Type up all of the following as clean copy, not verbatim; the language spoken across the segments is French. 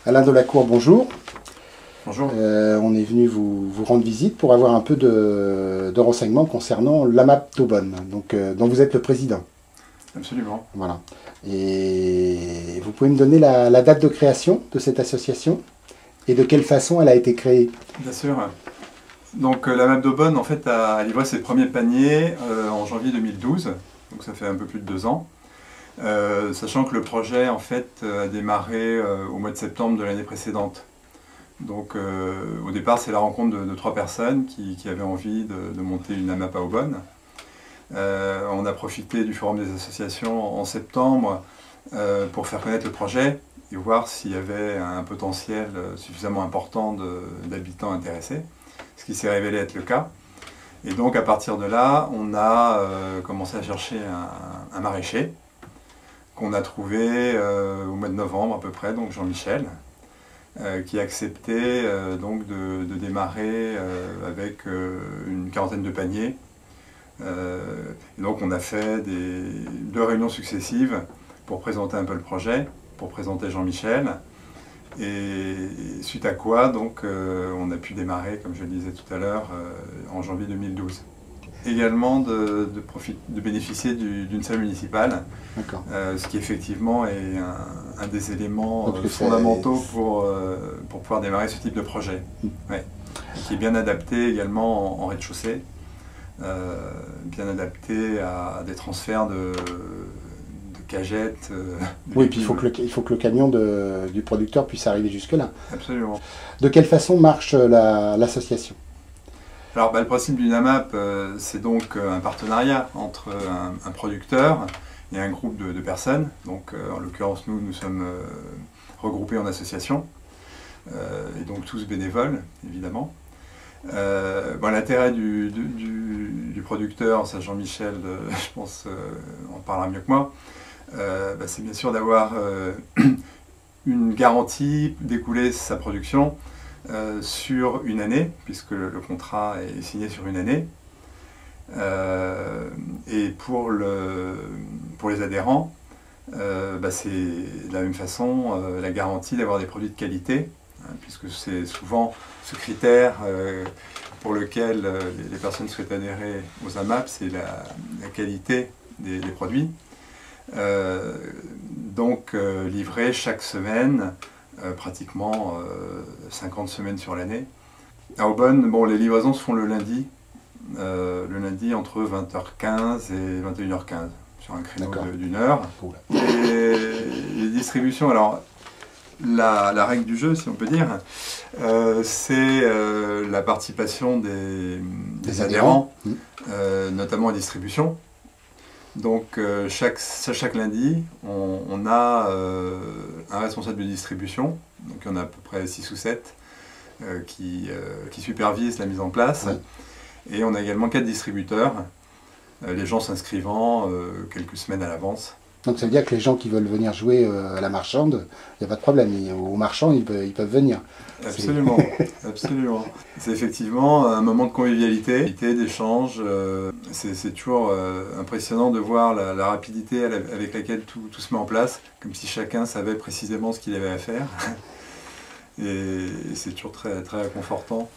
Alain Delacour, bonjour. Bonjour. On est venu vous rendre visite pour avoir un peu de renseignements concernant l'AMAP d'Aubonne, dont vous êtes le président. Absolument. Voilà. Et vous pouvez me donner la date de création de cette association et de quelle façon elle a été créée? Bien sûr. Donc l'AMAP d'Aubonne en fait a livré ses premiers paniers en janvier 2012, donc ça fait un peu plus de 2 ans. Sachant que le projet en fait a démarré au mois de septembre de l'année précédente. Donc au départ c'est la rencontre de 3 personnes qui avaient envie de monter une AMAP à Aubonne. On a profité du forum des associations en septembre pour faire connaître le projet et voir s'il y avait un potentiel suffisamment important d'habitants intéressés, ce qui s'est révélé être le cas. Et donc à partir de là, on a commencé à chercher un maraîcher qu'on a trouvé au mois de novembre à peu près, donc Jean-Michel, qui a accepté donc de démarrer avec une quarantaine de paniers. Et donc on a fait 2 réunions successives pour présenter un peu le projet, pour présenter Jean-Michel, et suite à quoi donc, on a pu démarrer, comme je le disais tout à l'heure, en janvier 2012. Également de bénéficier d'une salle municipale, ce qui effectivement est un des éléments fondamentaux pour pouvoir démarrer ce type de projet. Ouais. Qui est bien adapté également en rez-de-chaussée, bien adapté à des transferts de cagettes. Oui, puis il faut que le camion du producteur puisse arriver jusque-là. Absolument. De quelle façon marche l'association? Alors le principe d'une AMAP, c'est donc un partenariat entre un producteur et un groupe de personnes. Donc en l'occurrence nous sommes regroupés en association, et donc tous bénévoles évidemment. L'intérêt du producteur, ça Jean-Michel, je pense, en parlera mieux que moi, c'est bien sûr d'avoir une garantie d'écouler sa production sur une année, puisque le contrat est signé sur une année. Et pour les adhérents, c'est de la même façon la garantie d'avoir des produits de qualité, puisque c'est souvent ce critère pour lequel les personnes souhaitent adhérer aux AMAP, c'est la qualité des produits. Donc livré chaque semaine, pratiquement 50 semaines sur l'année. À Aubonne, les livraisons se font le lundi entre 20h15 et 21h15, sur un créneau d'1 heure. Et les distributions, alors la règle du jeu, si on peut dire, c'est la participation des adhérents, notamment à distribution. Donc chaque lundi, on a un responsable de distribution, donc il y en a à peu près 6 ou 7 qui supervisent la mise en place. Et on a également 4 distributeurs, les gens s'inscrivant quelques semaines à l'avance. Donc ça veut dire que les gens qui veulent venir jouer à la marchande, il n'y a pas de problème, aux marchands ils peuvent venir. Absolument, absolument. C'est effectivement un moment de convivialité, d'échange. C'est toujours impressionnant de voir la rapidité avec laquelle tout se met en place, comme si chacun savait précisément ce qu'il avait à faire. Et c'est toujours très, très réconfortant.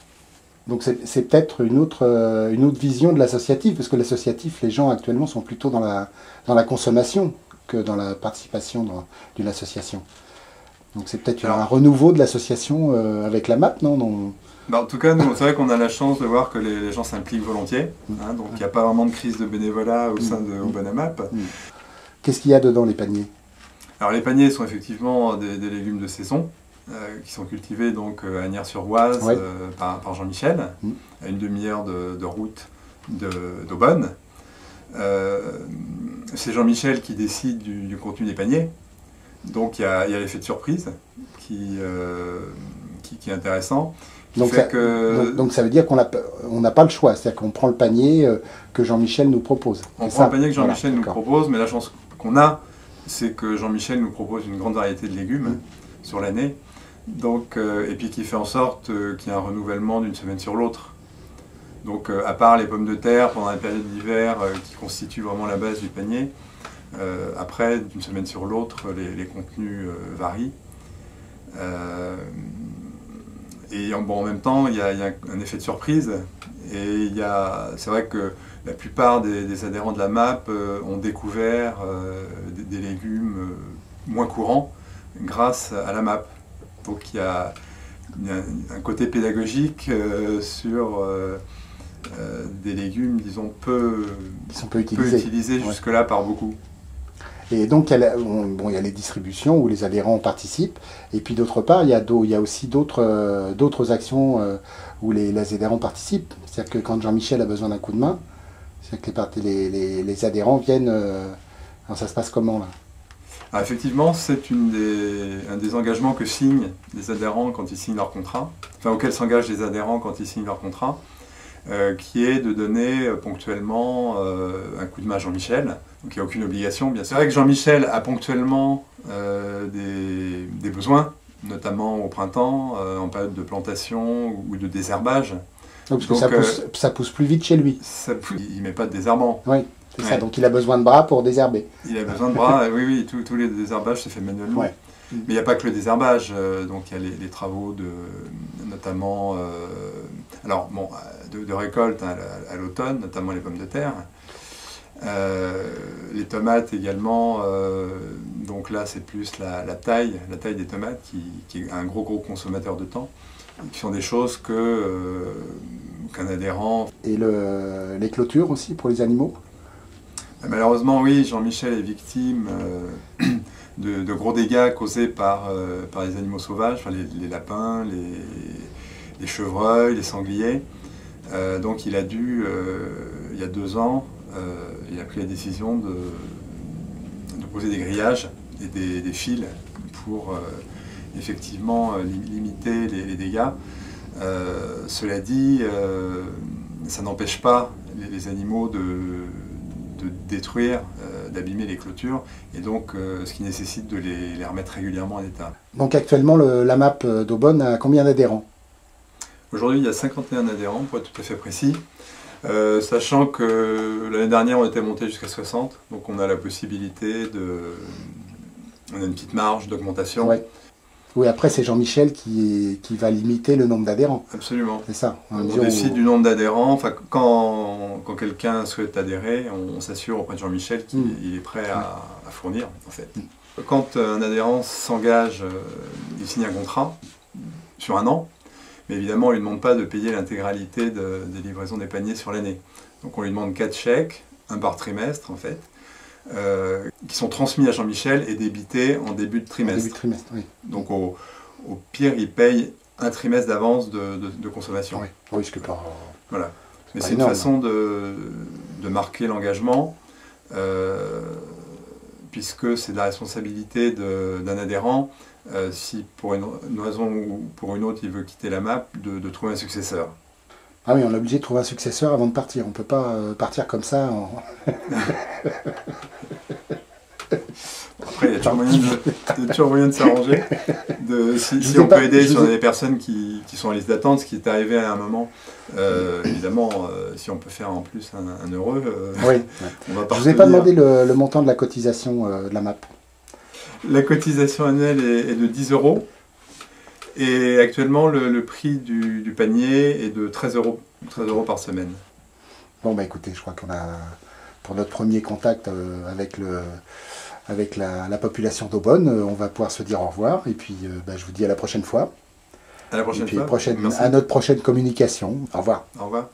Donc c'est peut-être une autre vision de l'associatif, parce que l'associatif, les gens actuellement sont plutôt dans la consommation que dans la participation d'une association. Donc c'est peut-être un renouveau de l'association avec l'AMAP, non? En tout cas, nous, c'est vrai qu'on a la chance de voir que les gens s'impliquent volontiers, donc il n'y a pas vraiment de crise de bénévolat au sein de Aubonne AMAP. Qu'est-ce qu'il y a dedans, les paniers? Alors les paniers sont effectivement des légumes de saison, qui sont cultivés donc à Agnières-sur-Oise par Jean-Michel, à une demi-heure de route d'Aubonne. C'est Jean-Michel qui décide du contenu des paniers, donc il y a l'effet de surprise qui est intéressant. Donc ça veut dire qu'on n'a pas le choix, c'est-à-dire qu'on prend le panier que Jean-Michel nous propose. On prend le panier que Jean-Michel nous propose, mais la chance qu'on a, c'est que Jean-Michel nous propose une grande variété de légumes sur l'année, et puis qui fait en sorte qu'il y a un renouvellement d'une semaine sur l'autre. Donc à part les pommes de terre pendant la période d'hiver qui constituent vraiment la base du panier, après d'une semaine sur l'autre les contenus varient. Et en même temps, il y a un effet de surprise. Et c'est vrai que la plupart des adhérents de la MAP ont découvert des légumes moins courants grâce à la MAP. Donc il y a un côté pédagogique sur des légumes, disons, qui sont peu utilisés jusque-là par beaucoup. Et donc, il y a les distributions où les adhérents participent. Et puis, d'autre part, il y a aussi d'autres actions où les adhérents participent. C'est-à-dire que quand Jean-Michel a besoin d'un coup de main, c'est-à-dire que les adhérents viennent... alors, ça se passe comment, là? Alors, effectivement, c'est un des engagements que signent les adhérents quand ils signent leur contrat, enfin, auxquels s'engagent les adhérents quand ils signent leur contrat, qui est de donner ponctuellement un coup de main à Jean-Michel. Donc il n'y a aucune obligation, bien sûr. C'est vrai que Jean-Michel a ponctuellement des besoins, notamment au printemps, en période de plantation ou de désherbage. Donc, parce que ça pousse plus vite chez lui. Il ne met pas de désherbant. Oui, c'est ça. Donc il a besoin de bras pour désherber. Il a besoin de bras, oui, tous les désherbages se fait manuellement. Ouais. Mais il n'y a pas que le désherbage, donc il y a les travaux notamment de récolte à l'automne, notamment les pommes de terre. Les tomates également, donc là c'est plus la taille des tomates qui est un gros consommateur de temps, qui sont des choses qu'un adhérent... Et les clôtures aussi pour les animaux? Malheureusement oui, Jean-Michel est victime de gros dégâts causés par les animaux sauvages, enfin, les lapins, les chevreuils, les sangliers. Donc il a dû, il y a 2 ans, il a pris la décision de poser des grillages et des fils pour effectivement limiter les dégâts. Cela dit, ça n'empêche pas les animaux de détruire, d'abîmer les clôtures, et donc ce qui nécessite de les remettre régulièrement en état. Donc actuellement, la MAP d'Aubonne a combien d'adhérents? Aujourd'hui, il y a 51 adhérents, pour être tout à fait précis, sachant que l'année dernière, on était monté jusqu'à 60, donc on a la possibilité on a une petite marge d'augmentation. Ouais. Oui, après, c'est Jean-Michel qui va limiter le nombre d'adhérents. Absolument. C'est ça. On décide du nombre d'adhérents. Enfin, quand quelqu'un souhaite adhérer, on s'assure auprès de Jean-Michel qu'il est prêt à fournir, en fait. Quand un adhérent s'engage, il signe un contrat sur 1 an, mais évidemment, on ne lui demande pas de payer l'intégralité des livraisons des paniers sur l'année. Donc on lui demande 4 chèques, 1 par trimestre, en fait, qui sont transmis à Jean-Michel et débités en début de trimestre. Début de trimestre, oui. Donc au pire, il paye 1 trimestre d'avance de consommation. Oui, oui, ce que pas... Voilà. Mais c'est une façon de marquer l'engagement, puisque c'est de la responsabilité d'un adhérent, si pour une raison ou pour une autre il veut quitter la MAP, de trouver un successeur. Ah oui, on est obligé de trouver un successeur avant de partir. On ne peut pas partir comme ça. Après, il y a toujours moyen de s'arranger. Si on peut aider sur des personnes qui sont en liste d'attente, ce qui est arrivé à un moment, évidemment, si on peut faire en plus un heureux, oui. On va partir. Je ne vous ai pas demandé le montant de la cotisation de la MAP. La cotisation annuelle est de 10 €. Et actuellement, le prix du panier est de 13 € par semaine. Bon, bah écoutez, je crois qu'on a, pour notre premier contact avec la population d'Aubonne, on va pouvoir se dire au revoir. Et puis, je vous dis à la prochaine fois. À la prochaine fois. À notre prochaine communication. Au revoir. Au revoir.